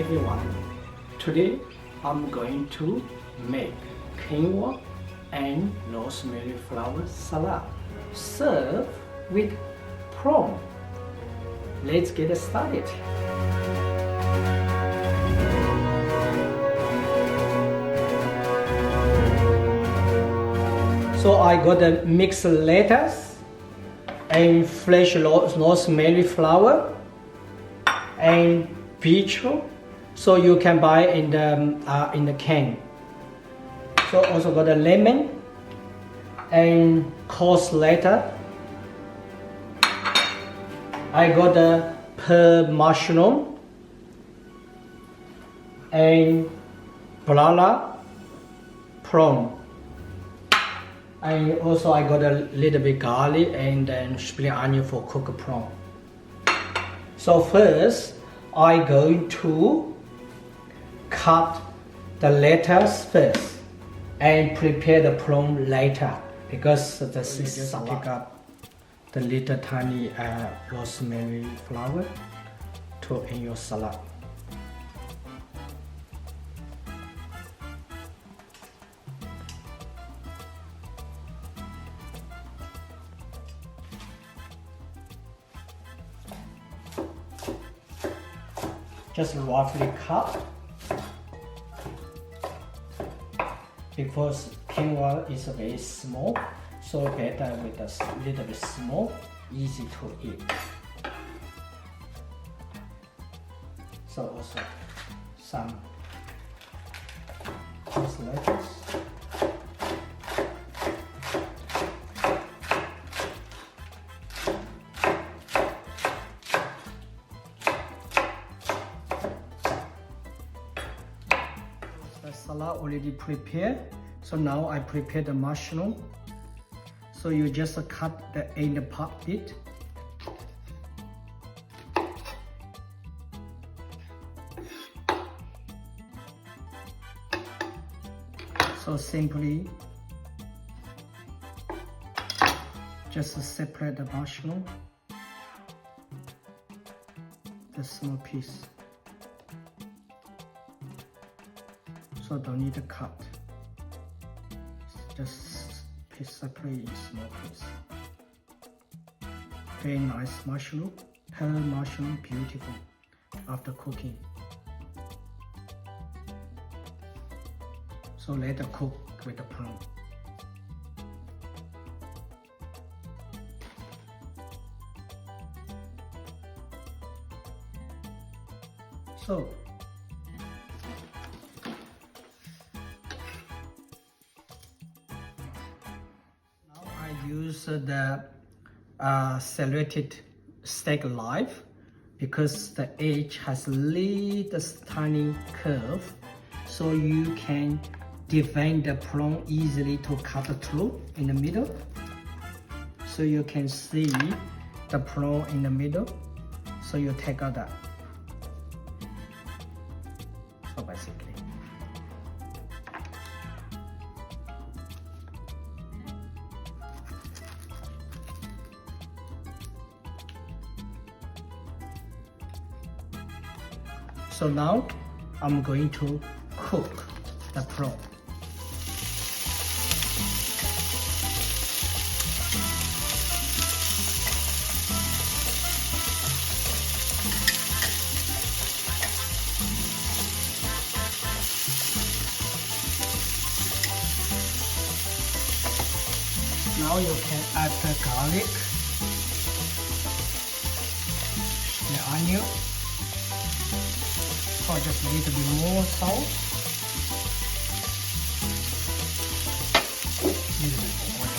everyone. Today I'm going to make quinoa and rosemary flower salad served with prawn. Let's get started. So I got the mixed lettuce and fresh rosemary flower and beetroot, so you can buy in the can. So also got a lemon and coarse lettuce. I got the pearl mushroom and banana prawn. And also I got a little bit garlic and then spring onion for cooked prawn. So first I'm going to cut the lettuce first and prepare the prawn later, because the just pick up the little tiny rosemary flower to in your salad. Just roughly cut, because quinoa is very small, so better with a little bit small, easy to eat. So also some coarse lettuce. The salad already prepared, so now I prepare the mushroom. So you just cut the end part bit. So simply just separate the mushroom, the small piece. So don't need to cut, just separate in small piece. Very nice mushroom, pearl mushroom, beautiful after cooking. So let it cook with the prawn. So use the serrated steak knife, because the edge has little tiny curve, so you can divide the prawn easily to cut through in the middle. So you can see the prawn in the middle, so you take out that. So basically, so now I'm going to cook the prawn. Now you can add the garlic, the onion, or just a little bit more salt, a little bit more oil.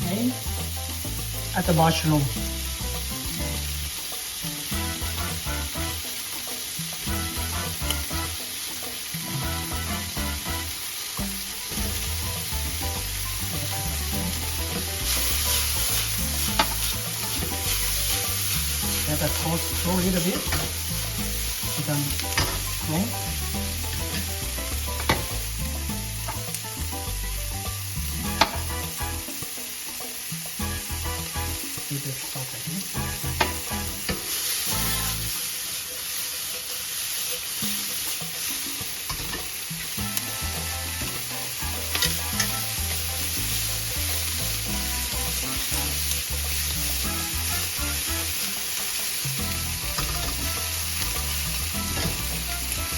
Okay, add the mushroom. Let it toast through a little bit. Then spoon. Little salt again.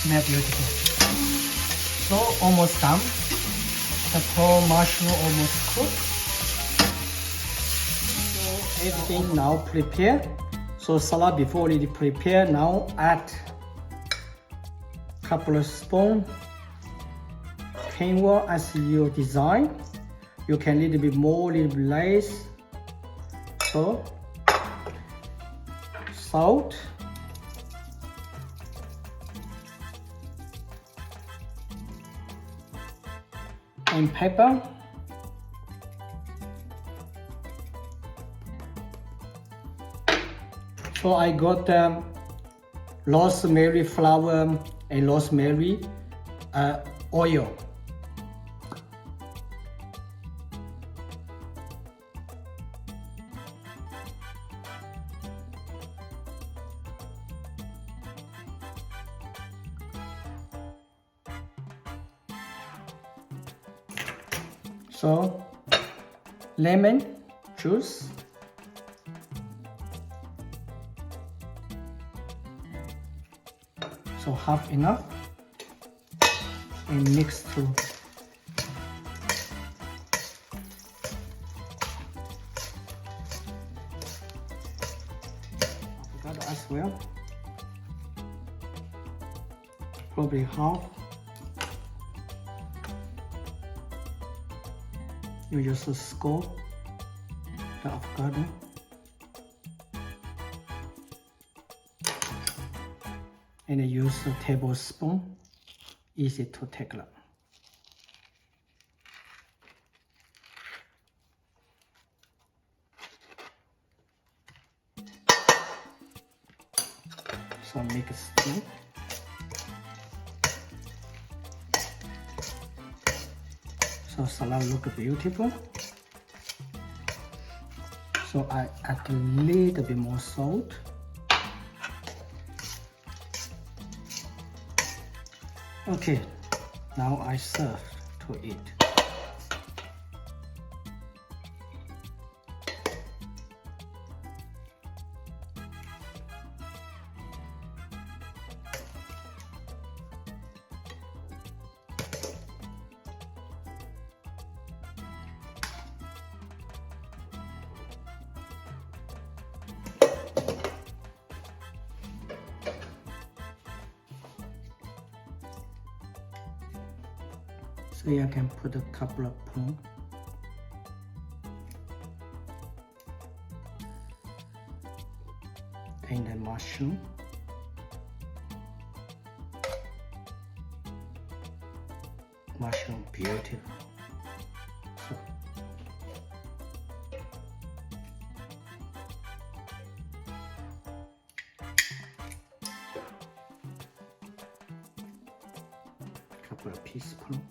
Smell beautiful. So almost done. The prawn mushroom almost cooked. So everything now prepared. So salad before already prepared. Now add couple of spoon quinoa as you design. You can little bit more, little bit less. So salt. And pepper. So I got rosemary flower and rosemary oil. So lemon juice, so half enough, and mix through. Avocado as well, probably half. You just scoop the avocado. And use a tablespoon, easy to take out. So mix it. So salad look beautiful. So I add a little bit more salt. Okay, now I serve to eat. So I can put a couple of prawn. And the mushroom. Mushroom beautiful. So couple of teaspoons.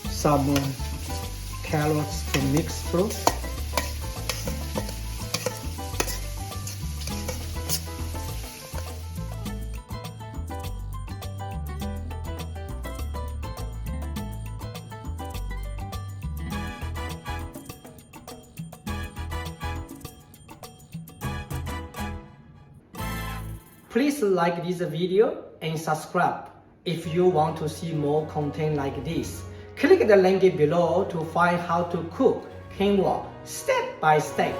Some carrots to mix through. Please like this video and subscribe if you want to see more content like this. Click the link below to find how to cook quinoa step by step.